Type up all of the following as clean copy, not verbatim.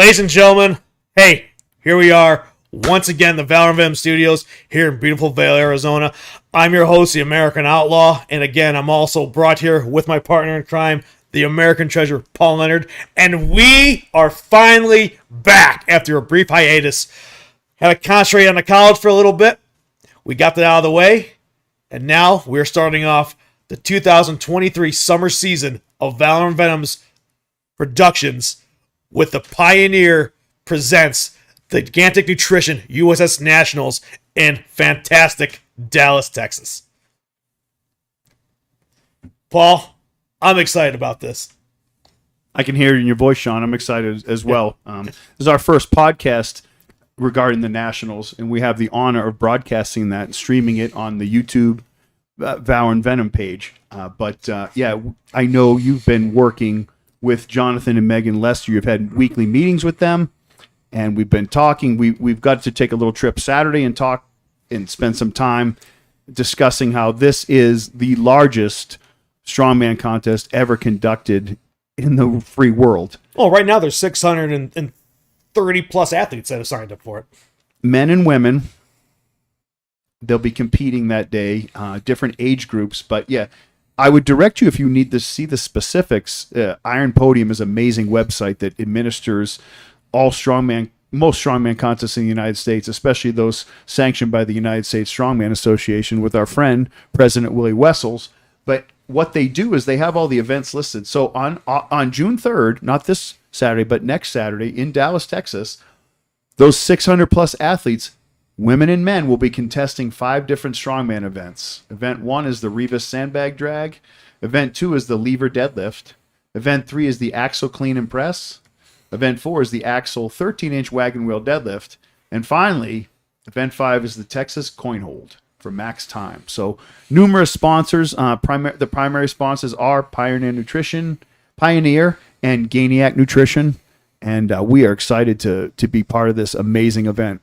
Ladies and gentlemen, hey, here we are once again, the Valor Venom Studios here in beautiful Vail, Arizona. I'm your host, the American Outlaw, and again, I'm also brought here with my partner in crime, the American Treasure, Paul Leonard, and we are finally back after a brief hiatus. Had to concentrate on the college for a little bit. We got that out of the way, and now we're starting off the 2023 summer season of Valor Venom's productions with the Pioneer presents the Gigantic Nutrition USS Nationals in fantastic Dallas, Texas. Paul, I'm excited about this. I can hear it in your voice, Sean. I'm excited as well. This is our first podcast regarding the Nationals, and we have the honor of broadcasting that and streaming it on the YouTube Valor and Venom page. But I know you've been working with Jonathan and Megan Lester. You've had weekly meetings with them, and we've been talking. We've got to take a little trip Saturday and talk and spend some time discussing how this is the largest strongman contest ever conducted in the free world. Well, right now there's 630 plus athletes that have signed up for it. Men and women. They'll be competing that day, different age groups. But yeah, I would direct you, if you need to see the specifics. Iron Podium is an amazing website that administers most strongman contests in the United States, especially those sanctioned by the United States Strongman Association with our friend, President Willie Wessels. But what they do is they have all the events listed. So on June 3rd, not this Saturday, but next Saturday in Dallas, Texas, those 600 plus athletes, women and men, will be contesting 5 different strongman events. Event 1 is the Rebus sandbag drag. Event 2 is the lever deadlift. Event 3 is the axle clean and press. Event 4 is the axle 13-inch wagon wheel deadlift. And finally, Event 5 is the Texas coin hold for max time. So numerous sponsors. The primary sponsors are Pioneer and Gainiac Nutrition. And we are excited to be part of this amazing event.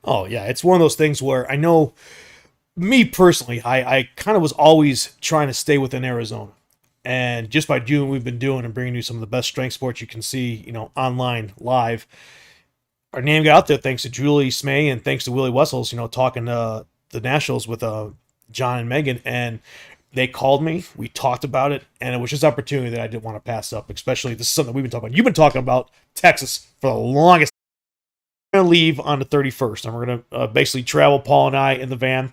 Oh, yeah. It's one of those things where I know, me personally, I kind of was always trying to stay within Arizona. And just by doing what we've been doing and bringing you some of the best strength sports you can see, online, live, our name got out there thanks to Julie Smay and thanks to Willie Wessels, talking to the Nationals with John and Megan. And they called me. We talked about it. And it was just an opportunity that I didn't want to pass up, especially this is something we've been talking about. You've been talking about Texas for the longest. We're going to leave on the 31st, and we're going to basically travel, Paul and I, in the van.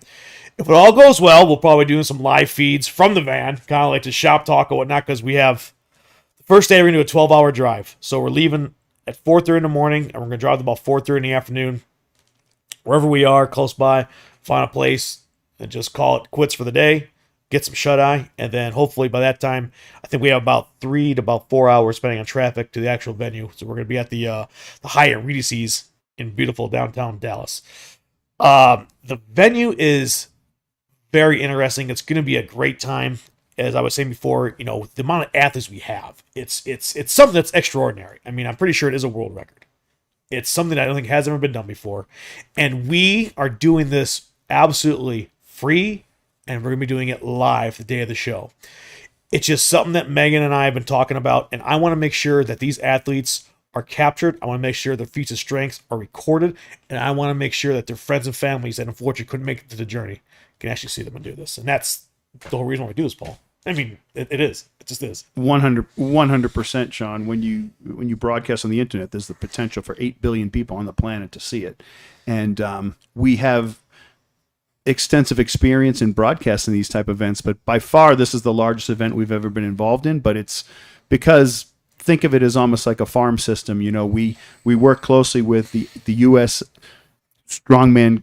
If it all goes well, we'll probably do some live feeds from the van, kind of like the shop talk or whatnot, because we have the first day we're going to do a 12-hour drive. So we're leaving at 4:30 in the morning, and we're going to drive about 4:30 in the afternoon. Wherever we are, close by, find a place, and just call it quits for the day, get some shut-eye, and then hopefully by that time, I think we have about 3 to about 4 hours, depending on traffic, to the actual venue. So we're going to be at the Hyatt Regency's in beautiful downtown Dallas. The venue is very interesting. It's going to be a great time. As I was saying before, the amount of athletes we have, it's something that's extraordinary. I mean, I'm pretty sure it is a world record. It's something I don't think has ever been done before. And we are doing this absolutely free, and we're going to be doing it live the day of the show. It's just something that Megan and I have been talking about, and I want to make sure that these athletes are captured. I want to make sure their feats of strength are recorded, and I want to make sure that their friends and families that unfortunately couldn't make it to the journey can actually see them and do this. And that's the whole reason why we do this, Paul. I mean, it is. It just is. 100%, Sean. When you broadcast on the internet, there's the potential for 8 billion people on the planet to see it. And we have extensive experience in broadcasting these type of events, but by far this is the largest event we've ever been involved in. But it's because, think of it as almost like a farm system. We work closely with the U.S. Strongman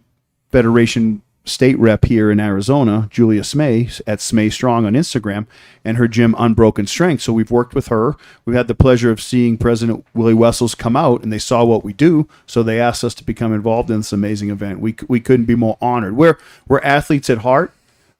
Federation state rep here in Arizona, Julia Smay, at Smay Strong on Instagram, and her gym Unbroken Strength. So we've worked with her. We've had the pleasure of seeing President Willie Wessels come out, and they saw what we do, so they asked us to become involved in this amazing event. We couldn't be more honored. We're athletes at heart.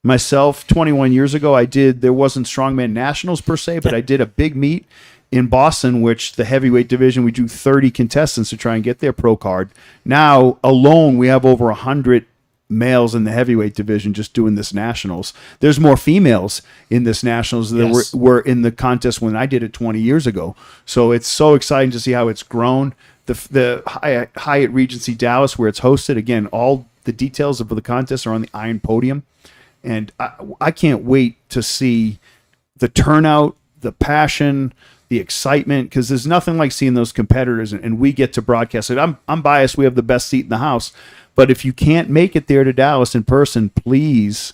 Myself, 21 years ago, there wasn't Strongman Nationals per se, but I did a big meet in Boston, which the heavyweight division, we drew 30 contestants to try and get their pro card. Now, alone, we have over 100 males in the heavyweight division just doing this nationals. There's more females in this nationals than Yes. were in the contest when I did it 20 years ago. So it's so exciting to see how it's grown. The Hyatt Regency Dallas, where it's hosted, again, all the details of the contest are on the Iron Podium. And I can't wait to see the turnout, the passion, the excitement, because there's nothing like seeing those competitors, and we get to broadcast it. I'm biased. We have the best seat in the house. But if you can't make it there to Dallas in person, please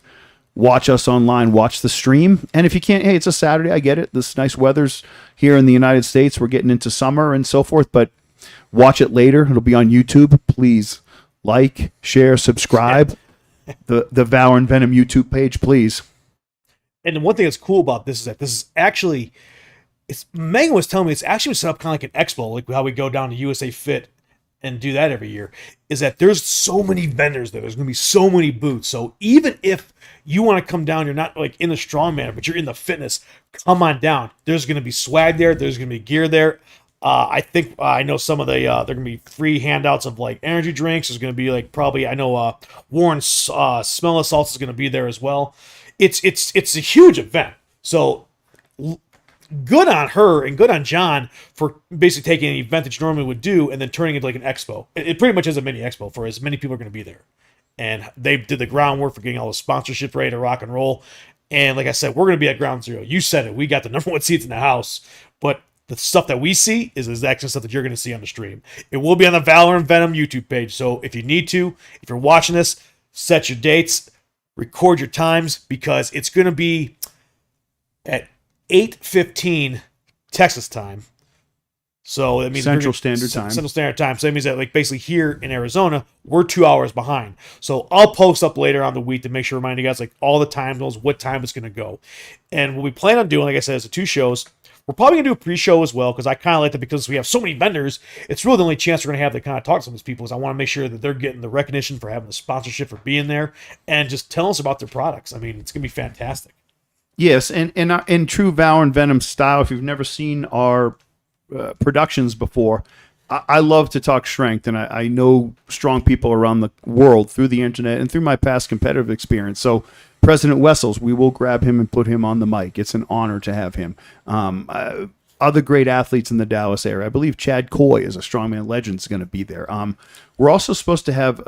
watch us online, watch the stream. And if you can't, hey, it's a Saturday. I get it. This nice weather's here in the United States. We're getting into summer and so forth, but watch it later. It'll be on YouTube. Please like, share, subscribe. The Valor and Venom YouTube page, please. And the one thing that's cool about this is that this is actually, Megan was telling me it's actually set up kind of like an expo, like how we go down to USA Fit and do that every year, is that there's so many vendors there. There's going to be so many booths. So even if you want to come down, you're not like in the strongman, but you're in the fitness, come on down. There's going to be swag there. There's going to be gear there. I think I know some of the they're gonna be free handouts of like energy drinks. There's gonna be like probably I know Warren Smell of Salts is gonna be there as well. It's a huge event. So good on her and good on John for basically taking an event that you normally would do and then turning it into like an expo. It pretty much is a mini expo for as many people are gonna be there. And they did the groundwork for getting all the sponsorship ready to rock and roll. And like I said, we're gonna be at ground zero. You said it. We got the number one seats in the house, but the stuff that we see is the exact same stuff that you're going to see on the stream. It will be on the Valor and Venom YouTube page. So if you need to, if you're watching this, set your dates, record your times, because it's going to be at 8:15 Texas time. So that means Central Standard Time. Central Standard Time. So that means that like basically here in Arizona, we're 2 hours behind. So I'll post up later on the week to make sure remind you guys like all the time knows what time it's going to go. And what we plan on doing, like I said, is the 2 shows. We're probably going to do a pre-show as well, because I kind of like that because we have so many vendors. It's really the only chance we're going to have to kind of talk to some of these people, is I want to make sure that they're getting the recognition for having the sponsorship, for being there, and just tell us about their products. I mean, it's going to be fantastic. Yes, and in true Valor and Venom style, if you've never seen our productions before, I love to talk strength, and I know strong people around the world through the internet and through my past competitive experience. So President Wessels, we will grab him and put him on the mic. It's an honor to have him. Other great athletes in the Dallas area. I believe Chad Coy is a strongman legend is going to be there. We're also supposed to have,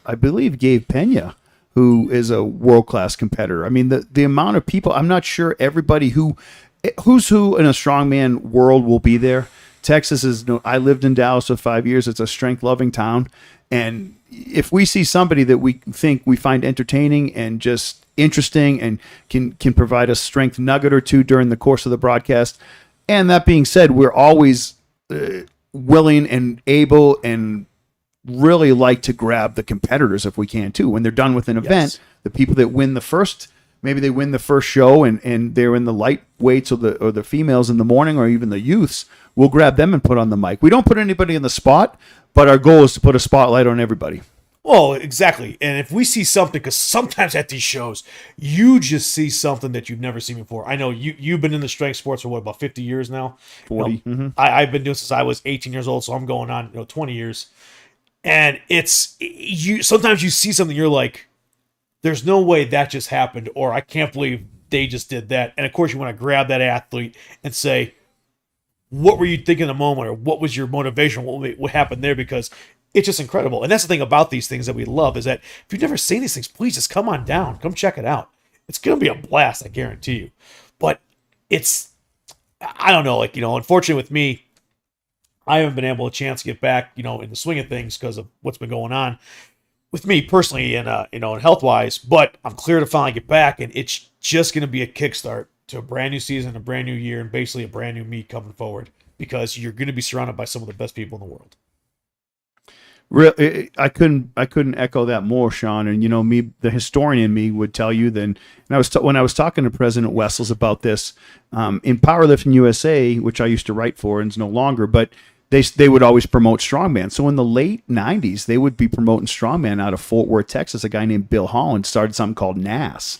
I believe, Gabe Pena, who is a world-class competitor. I mean, the amount of people, I'm not sure everybody who's who in a strongman world will be there. Texas is, I lived in Dallas for 5 years. It's a strength-loving town. And if we see somebody that we think we find entertaining and just interesting and can provide a strength nugget or two during the course of the broadcast, and that being said, we're always willing and able and really like to grab the competitors if we can too. When they're done with an event, the people that win the first, maybe they win the first show and they're in the lightweights or the females in the morning or even the youths, we'll grab them and put on the mic. We don't put anybody in the spot, but our goal is to put a spotlight on everybody. Well, exactly. And if we see something, because sometimes at these shows, you just see something that you've never seen before. I know you've been in the strength sports for what, about 50 years now? 40. I've been doing since I was 18 years old, so I'm going on 20 years. And sometimes you see something, you're like, there's no way that just happened, or I can't believe they just did that. And of course, you want to grab that athlete and say, what were you thinking in the moment, or what was your motivation? What happened there? Because it's just incredible. And that's the thing about these things that we love, is that if you've never seen these things, please just come on down. Come check it out. It's going to be a blast, I guarantee you. But I don't know, unfortunately with me, I haven't been able to get back, in the swing of things because of what's been going on with me personally and, and health-wise. But I'm clear to finally get back, and it's just going to be a kickstart to a brand new season, a brand new year, and basically a brand new me coming forward, because you're going to be surrounded by some of the best people in the world. Really, I couldn't echo that more, Sean. And me, the historian in me, would tell you then. And when I was talking to President Wessels about this in Powerlifting USA, which I used to write for and is no longer, but they would always promote strongman. So in the late '90s, they would be promoting strongman out of Fort Worth, Texas. A guy named Bill Holland started something called NAS.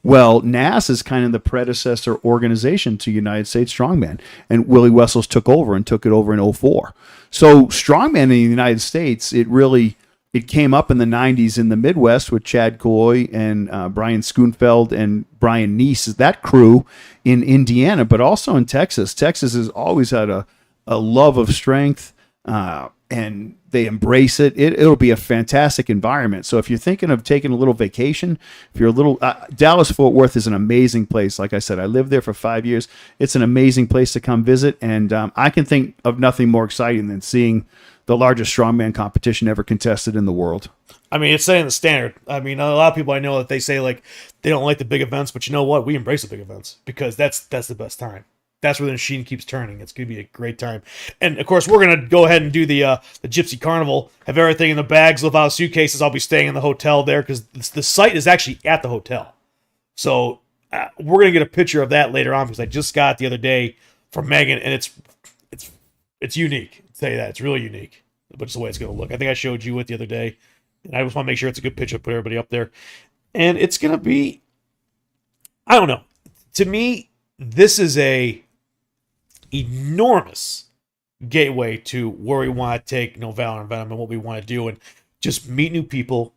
Well, NAS is kind of the predecessor organization to United States Strongman, and Willie Wessels took over and took it over in '04. So strongman in the United States, it really it came up in the 90s in the Midwest with Chad Coy and Brian Schoenfeld and Brian Neese, that crew in Indiana, but also in Texas. Texas has always had a love of strength, and they embrace it. It'll be a fantastic environment. So if you're thinking of taking a little vacation, if you're a little, Dallas-Fort Worth is an amazing place. Like I said, I lived there for 5 years. It's an amazing place to come visit, and I can think of nothing more exciting than seeing the largest strongman competition ever contested in the world. I mean, it's setting the standard. I mean, a lot of people I know that they say like they don't like the big events, but you know what? We embrace the big events because that's the best time. That's where the machine keeps turning. It's going to be a great time. And of course, we're going to go ahead and do the Gypsy Carnival. Have everything in the bags without suitcases. I'll be staying in the hotel there because the site is actually at the hotel. So we're going to get a picture of that later on because I just got it the other day from Megan, and it's unique. I'll tell you that, it's really unique, but it's the way it's going to look. I think I showed you it the other day, and I just want to make sure it's a good picture to put everybody up there. And it's going to be, I don't know. To me, this is a enormous gateway to where we want to take No Valor and Venom and what we want to do, and just meet new people,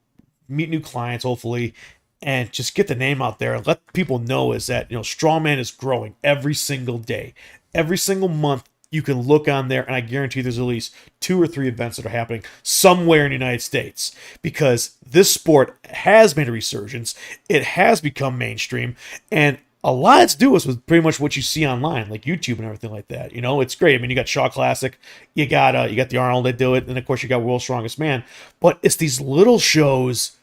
meet new clients, hopefully, and just get the name out there and let people know is that, Strongman is growing every single day. Every single month, you can look on there, and I guarantee there's at least 2 or 3 events that are happening somewhere in the United States because this sport has made a resurgence. It has become mainstream, and a lot to do with pretty much what you see online, like YouTube and everything like that. It's great. I mean, you got Shaw Classic, you got the Arnold that do it, and of course you got World's Strongest Man. But it's these little shows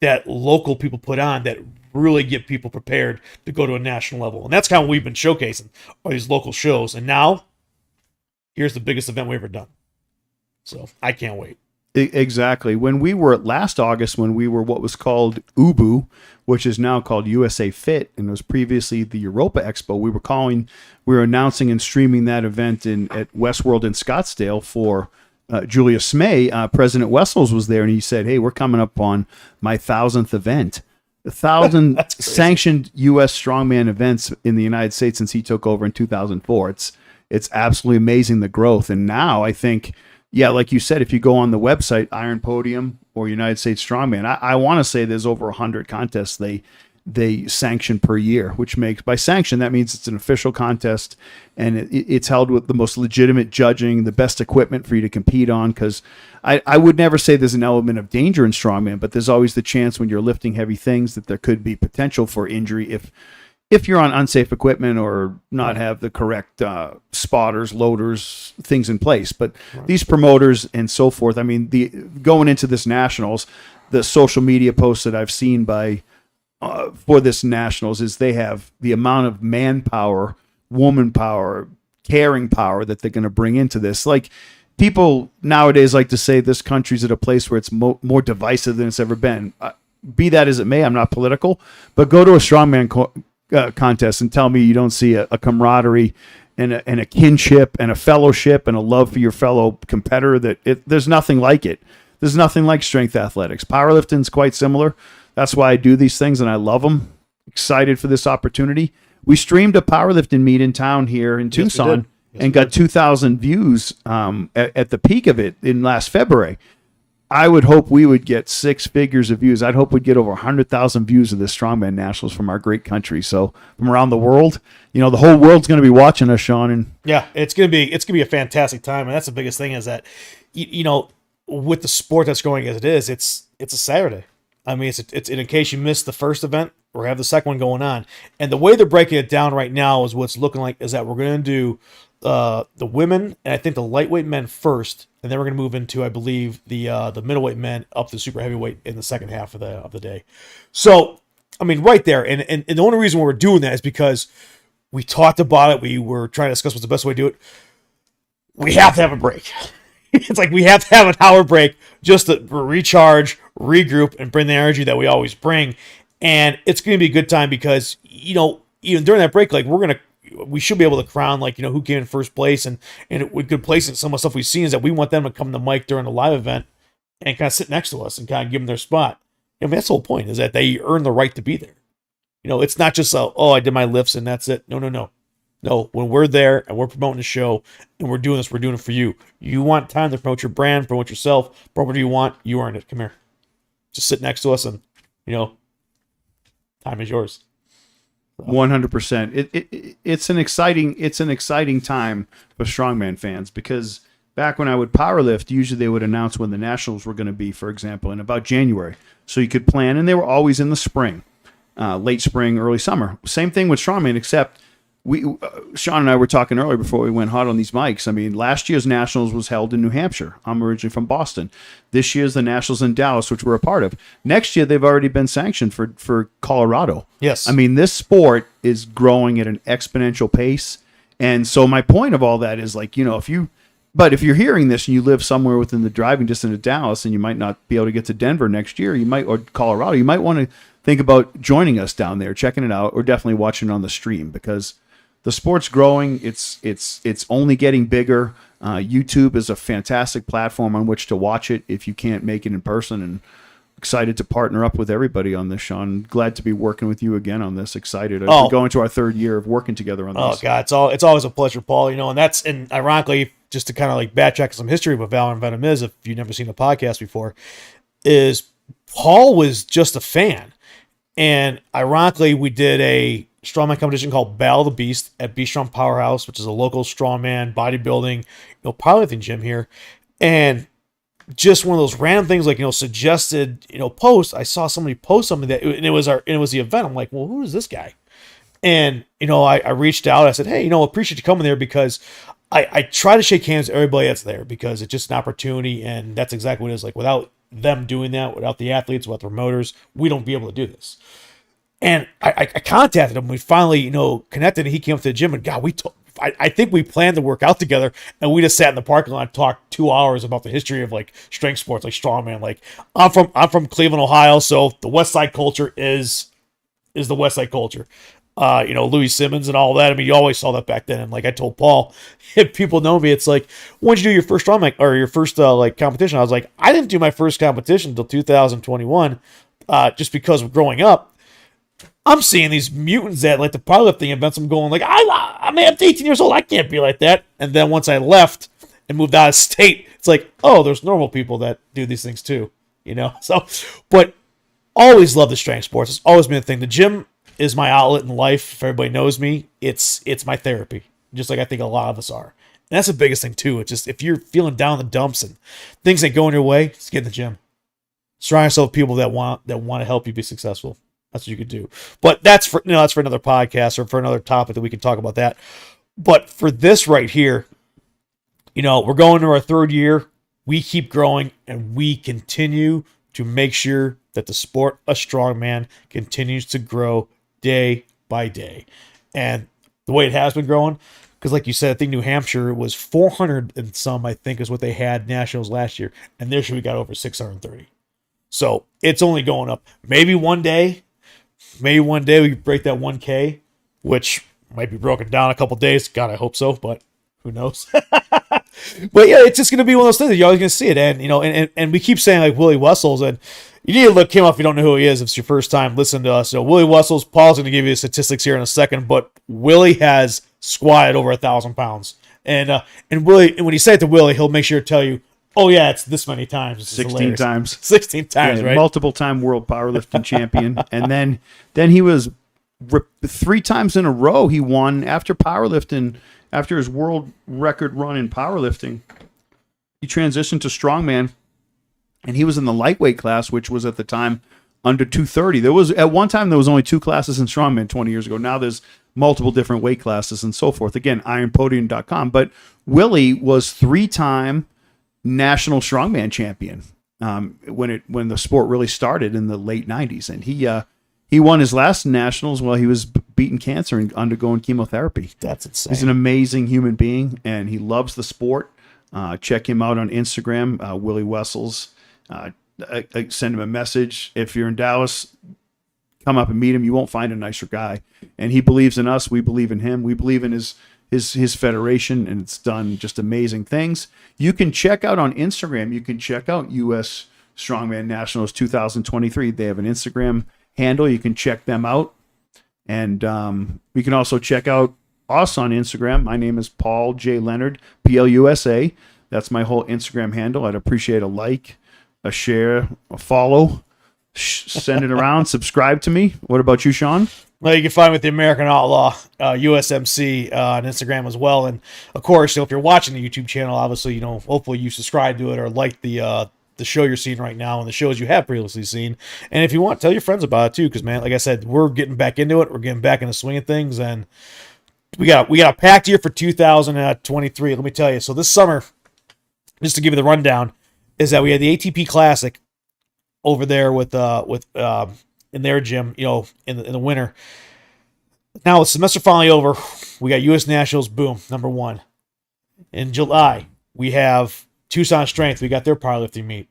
that local people put on that really get people prepared to go to a national level, and that's kind of what we've been showcasing, are these local shows. And now, here's the biggest event we've ever done. So I can't wait. Exactly. When we were last August, when we were what was called UBU, which is now called USA Fit, and was previously the Europa Expo, we were announcing and streaming that event at Westworld in Scottsdale for Julius May. President Wessels was there, and he said, "Hey, we're coming up on my 1,000th event." 1,000 sanctioned U.S. strongman events in the United States since he took over in 2004. It's absolutely amazing, the growth. And now I think, yeah, like you said, if you go on the website, Iron Podium or United States Strongman, I want to say there's over 100 contests they sanction per year, which makes, by sanction, that means it's an official contest, and it's held with the most legitimate judging, the best equipment for you to compete on, because I would never say there's an element of danger in strongman, but there's always the chance when you're lifting heavy things that there could be potential for injury if you're on unsafe equipment or not have the correct spotters, loaders, things in place. But these promoters and so forth, I mean, going into this Nationals, the social media posts that I've seen for this Nationals is they have the amount of manpower, woman power, caring power that they're going to bring into this. Like, people nowadays like to say this country's at a place where it's more divisive than it's ever been. Be that as it may, I'm not political, but go to a strongman contest and tell me you don't see a camaraderie and a kinship and a fellowship and a love for your fellow competitor. There's nothing like it. There's nothing like strength athletics. Powerlifting's quite similar. That's why I do these things, and I love them. Excited for this opportunity. We streamed a powerlifting meet in town here in Tucson and got 2,000 views at the peak of it in last February. I would hope we would get 6 figures of views. I'd hope we'd get over 100,000 views of the Strongman Nationals from our great country. So from around the world, the whole world's going to be watching us, Sean. And yeah, it's gonna be a fantastic time, and that's the biggest thing is that with the sport that's going as it is, it's a Saturday. I mean, it's in case you missed the first event or have the second one going on, and the way they're breaking it down right now is what's looking like is that we're going to do the women and I think the lightweight men first, and then we're going to move into, I believe, the middleweight men up to the super heavyweight in the second half of the day. So, I mean, right there, and the only reason we're doing that is because we talked about it. We were trying to discuss what's the best way to do it. We have to have a break. It's like we have to have an hour break just to recharge, regroup, and bring the energy that we always bring. And it's going to be a good time because, even during that break, like we should be able to crown, who came in first place, and with good place. And some of the stuff we've seen is that we want them to come to mic during the live event and kind of sit next to us and kind of give them their spot. I mean, that's the whole point, is that they earn the right to be there. It's not just I did my lifts and that's it. No. No, when we're there and we're promoting the show and we're doing this, we're doing it for you. You want time to promote your brand, promote yourself, promote whatever you want, you earn it. Come here. Just sit next to us and, time is yours. 100%. It's an exciting time for strongman fans, because back when I would powerlift, usually they would announce when the nationals were going to be, for example, in about January, so you could plan, and they were always in the spring, late spring, early summer. Same thing with strongman, except Sean and I were talking earlier before we went hot on these mics. I mean, last year's nationals was held in New Hampshire. I'm originally from Boston. This year's the nationals in Dallas, which we're a part of. Next year, they've already been sanctioned for Colorado. Yes. I mean, this sport is growing at an exponential pace. And so my point of all that is, like, if you're hearing this and you live somewhere within the driving distance of Dallas, and you might not be able to get to Denver next year, or Colorado, you might want to think about joining us down there, checking it out, or definitely watching it on the stream, because the sport's growing. It's only getting bigger. YouTube is a fantastic platform on which to watch it if you can't make it in person. And excited to partner up with everybody on this, Sean. Glad to be working with you again on this. Excited. We're going to our third year of working together on this. Oh God, it's always a pleasure, Paul. And ironically, just to kind of like backtrack some history of what Valor and Venom is, if you've never seen the podcast before, is Paul was just a fan. And ironically, we did a strongman competition called Battle of the Beast at Beast Strong Powerhouse, which is a local strongman bodybuilding, powerlifting gym here. And just one of those random things, like, suggested, posts. I saw somebody post something and it was the event. I'm like, well, who is this guy? And, I reached out. I said, hey, appreciate you coming there, because I try to shake hands with everybody that's there, because it's just an opportunity. And that's exactly what it is. Like, without them doing that, without the athletes, without the promoters, we don't be able to do this. And I contacted him. We finally, connected, and he came up to the gym, and God, I think we planned to work out together, and we just sat in the parking lot and talked 2 hours about the history of, like, strength sports, like strongman. Like, I'm from Cleveland, Ohio, so the West Side culture is the West Side culture. Louis Simmons and all that. I mean, you always saw that back then. And like I told Paul, if people know me, it's like, when did you do your first strongman or your first competition? I was like, I didn't do my first competition until 2021, just because of growing up. I'm seeing these mutants at like the powerlifting events. I'm going like, I'm 18 years old. I can't be like that. And then once I left and moved out of state, it's like, oh, there's normal people that do these things too, So, but always love the strength sports. It's always been a thing. The gym is my outlet in life. If everybody knows me, it's my therapy, just like I think a lot of us are. And that's the biggest thing too. It's just, if you're feeling down in the dumps and things ain't going your way, just get in the gym. Surround yourself with people that want to help you be successful. That's what you could do. But that's for another podcast or for another topic that we can talk about that. But for this right here, we're going to our third year. We keep growing, and we continue to make sure that the sport of strongman continues to grow day by day. And the way it has been growing, because like you said, I think New Hampshire was 400 and some, I think, is what they had nationals last year. And this year we got over 630. So it's only going up. Maybe one day we can break that 1K, which might be broken down a couple days. God, I hope so, but who knows? But yeah, it's just going to be one of those things that you're always going to see it. And, and we keep saying like Willie Wessels, and you need to look him up if you don't know who he is. If it's your first time listening to us. So Willie Wessels, Paul's going to give you the statistics here in a second, but Willie has squatted over 1,000 pounds. And Willie, and when you say it to Willie, he'll make sure to tell you, oh yeah, it's this many times. It's 16 times. 16 times, right? Multiple time world powerlifting champion. And then he was 3 times in a row he won after powerlifting. After his world record run in powerlifting, he transitioned to strongman, and he was in the lightweight class, which was at the time under 230. At one time there was only 2 classes in strongman 20 years ago. Now there's multiple different weight classes and so forth. Again, ironpodium.com. But Willie was 3-time national strongman champion when the sport really started in the late 90s, and he won his last nationals while he was beating cancer and undergoing chemotherapy. That's insane. He's an amazing human being, and he loves the sport. Check him out on Instagram, Willie Wessels. I send him a message. If you're in Dallas, come up and meet him. You won't find a nicer guy. And he believes in us. We believe in him. We believe in his federation, and it's done just amazing things. You can check out on Instagram. You can check out US Strongman Nationals 2023. They have an Instagram handle. You can check them out. And we can also check out us on Instagram. My name is Paul J. Leonard, PLUSA. That's my whole Instagram handle. I'd appreciate a like, a share, a follow. Send it around. Subscribe to me. What about you, Sean? Well, you can find me with the American Outlaw, USMC, on Instagram as well. And of course, if you're watching the YouTube channel, obviously, hopefully you subscribe to it or like the show you're seeing right now and the shows you have previously seen. And if you want, tell your friends about it too, because man, like I said, we're getting back into it. We're getting back in the swing of things, and we got a packed year for 2023. Let me tell you. So this summer, just to give you the rundown, is that we had the ATP Classic over there with in their gym, in the winter. Now with semester finally over, we got US Nationals, boom, number 1. In July, we have Tucson Strength. We got their powerlifting meet.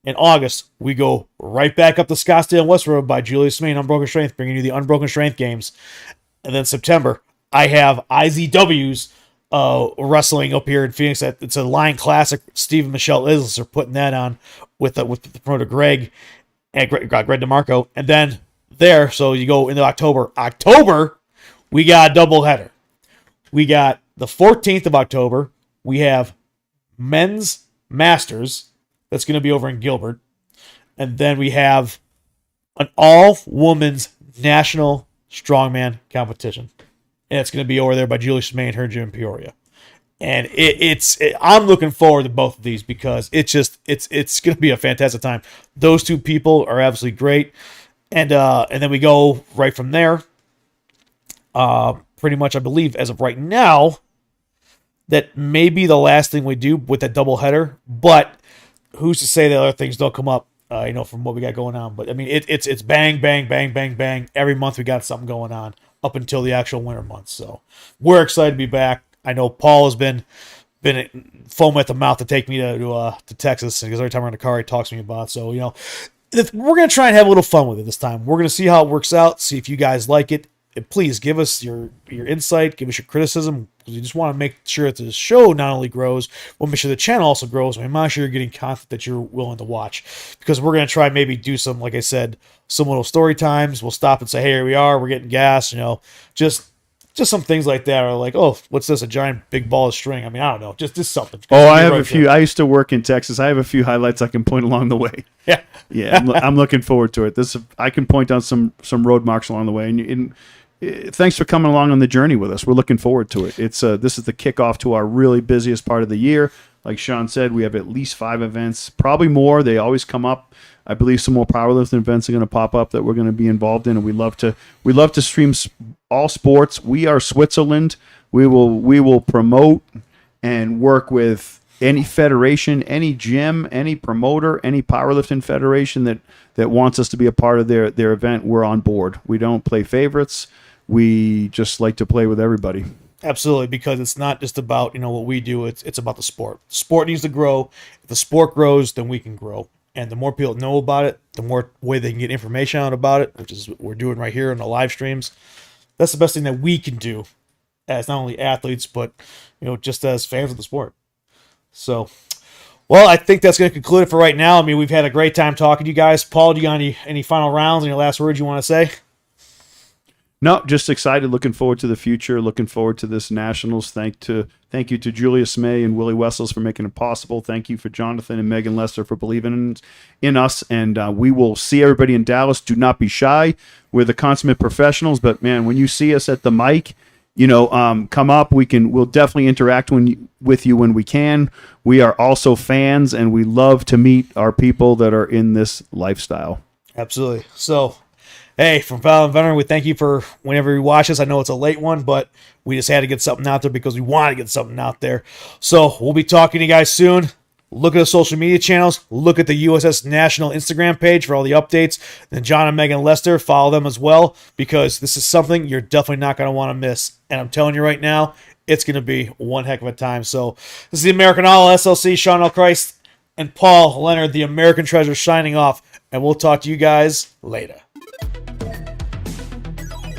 In August, we go right back up to Scottsdale and West Road by Julius Maine, Unbroken Strength, bringing you the Unbroken Strength Games. And then September, I have IZW's wrestling up here in Phoenix. It's a Lion Classic. Steve and Michelle Isles are putting that on with the promoter Greg and Greg DeMarco. And then so you go into October. October, we got a doubleheader. We got the 14th of October. We have Men's Masters. That's going to be over in Gilbert. And then we have an all-women's national strongman competition. And it's going to be over there by Julie May and her gym in Peoria. And I'm looking forward to both of these because it's going to be a fantastic time. Those two people are absolutely great. And then we go right from there. Pretty much, I believe, as of right now, that may be the last thing we do with that doubleheader. But who's to say that other things don't come up, from what we got going on. But, I mean, it's bang, bang, bang, bang, bang. Every month we got something going on up until the actual winter months. So we're excited to be back. I know Paul has been foaming at the mouth to take me to Texas because every time we're in the car he talks to me about it. So, we're going to try and have a little fun with it this time. We're going to see how it works out, see if you guys like it. And please give us your insight, give us your criticism, because we just want to make sure that the show not only grows, we'll make sure the channel also grows. We make sure you're getting content that you're willing to watch. Because we're going to try maybe do some, like I said, some little story times. We'll stop and say, hey, here we are, we're getting gas, just some things like that. Or like, oh, what's this, a giant big ball of string? I mean, I don't know, just something. Oh, I have a few. I used to work in Texas. I have a few highlights I can point along the way. Yeah. I'm looking forward to it. I can point out some road marks along the way. And thanks for coming along on the journey with us. We're looking forward to it. This is the kickoff to our really busiest part of the year. Like Sean said, we have at least 5 events, probably more. They always come up. I believe some more powerlifting events are going to pop up that we're going to be involved in, and we love to stream all sports. We are Switzerland. We will promote and work with any federation, any gym, any promoter, any powerlifting federation that wants us to be a part of their event. We're on board. We don't play favorites. We just like to play with everybody. Absolutely, because it's not just about what we do. It's about the sport. Sport needs to grow. If the sport grows, then we can grow. And the more people know about it, the more way they can get information out about it, which is what we're doing right here in the live streams. That's the best thing that we can do as not only athletes, but just as fans of the sport. So, well, I think that's going to conclude it for right now. I mean, we've had a great time talking to you guys. Paul, do you got any final rounds, any last words you want to say? No, just excited. Looking forward to the future. Looking forward to this Nationals. Thank you to Julius May and Willie Wessels for making it possible. Thank you for Jonathan and Megan Lester for believing in us. And we will see everybody in Dallas. Do not be shy. We're the consummate professionals. But man, when you see us at the mic, come up. We'll definitely interact with you when we can. We are also fans, and we love to meet our people that are in this lifestyle. Absolutely. So, hey, from Val and Veteran, we thank you for whenever you watch us. I know it's a late one, but we just had to get something out there because we wanted to get something out there. So we'll be talking to you guys soon. Look at the social media channels. Look at the USS National Instagram page for all the updates. Then John and Megan Lester, follow them as well, because this is something you're definitely not going to want to miss. And I'm telling you right now, it's going to be one heck of a time. So this is the American All SLC, Sean L. Christ and Paul Leonard, the American Treasure, signing off. And we'll talk to you guys later.